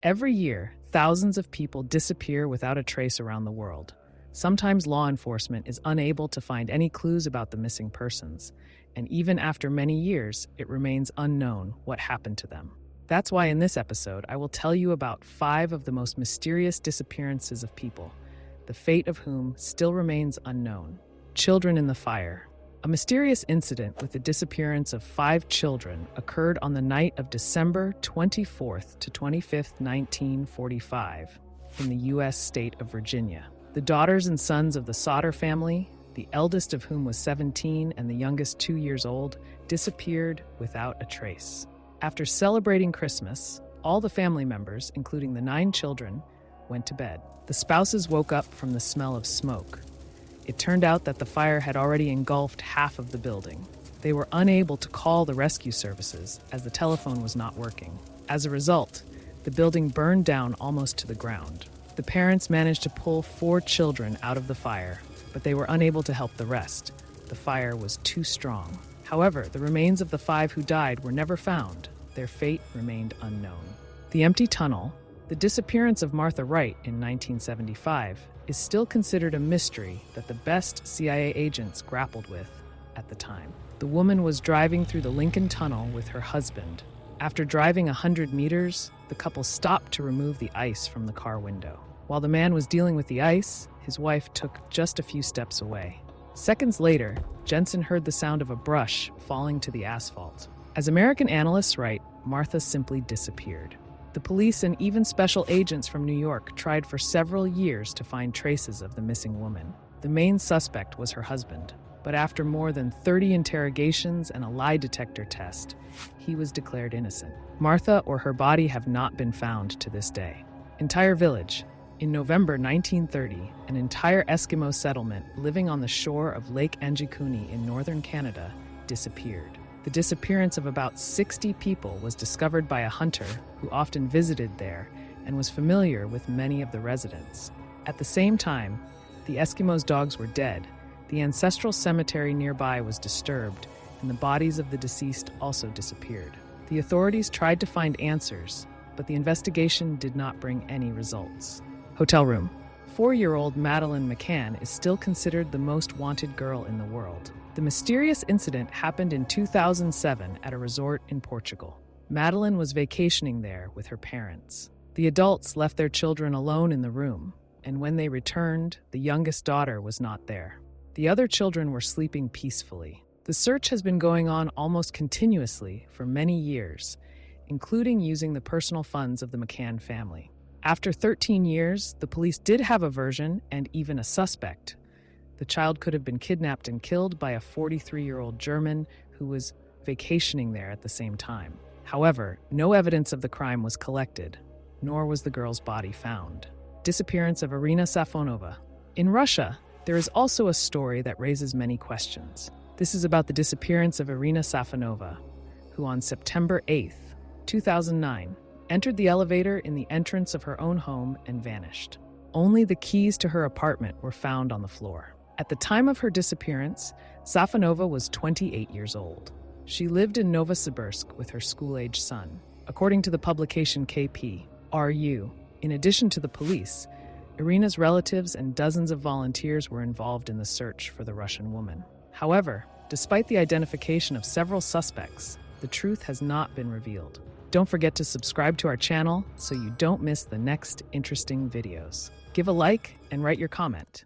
Every year, thousands of people disappear without a trace around the world. Sometimes law enforcement is unable to find any clues about the missing persons, and even after many years, it remains unknown what happened to them. That's why in this episode, I will tell you about 5 of the most mysterious disappearances of people, the fate of whom still remains unknown. Children in the fire. A mysterious incident with the disappearance of 5 children occurred on the night of December 24th to 25th, 1945, in the U.S. state of Virginia. The daughters and sons of the Sauter family, the eldest of whom was 17 and the youngest 2 years old, disappeared without a trace. After celebrating Christmas, all the family members, including the 9 children, went to bed. The spouses woke up from the smell of smoke. It turned out that the fire had already engulfed half of the building. They were unable to call the rescue services as the telephone was not working. As a result, the building burned down almost to the ground. The parents managed to pull 4 children out of the fire, but they were unable to help the rest. The fire was too strong. However, the remains of the 5 who died were never found. Their fate remained unknown. The empty tunnel, the disappearance of Martha Wright in 1975, is still considered a mystery that the best CIA agents grappled with at the time. The woman was driving through the Lincoln Tunnel with her husband. After driving 100 meters, the couple stopped to remove the ice from the car window. While the man was dealing with the ice, his wife took just a few steps away. Seconds later, Jensen heard the sound of a brush falling to the asphalt. As American analysts write, Martha simply disappeared. The police and even special agents from New York tried for several years to find traces of the missing woman. The main suspect was her husband, but after more than 30 interrogations and a lie detector test, he was declared innocent. Martha or her body have not been found to this day. Entire village. In November 1930, an entire Eskimo settlement living on the shore of Lake Anjikuni in northern Canada disappeared. The disappearance of about 60 people was discovered by a hunter who often visited there and was familiar with many of the residents. At the same time, the Eskimos' dogs were dead, the ancestral cemetery nearby was disturbed, and the bodies of the deceased also disappeared. The authorities tried to find answers, but the investigation did not bring any results. Hotel room. 4-year-old Madeleine McCann is still considered the most wanted girl in the world. The mysterious incident happened in 2007 at a resort in Portugal. Madeleine was vacationing there with her parents. The adults left their children alone in the room, and when they returned, the youngest daughter was not there. The other children were sleeping peacefully. The search has been going on almost continuously for many years, including using the personal funds of the McCann family. After 13 years, the police did have a version and even a suspect. The child could have been kidnapped and killed by a 43-year-old German who was vacationing there at the same time. However, no evidence of the crime was collected, nor was the girl's body found. Disappearance of Irina Safonova. In Russia, there is also a story that raises many questions. This is about the disappearance of Irina Safonova, who on September 8th, 2009, entered the elevator in the entrance of her own home and vanished. Only the keys to her apartment were found on the floor. At the time of her disappearance, Safonova was 28 years old. She lived in Novosibirsk with her school-age son. According to the publication KP.RU, in addition to the police, Irina's relatives and dozens of volunteers were involved in the search for the Russian woman. However, despite the identification of several suspects, the truth has not been revealed. Don't forget to subscribe to our channel so you don't miss the next interesting videos. Give a like and write your comment.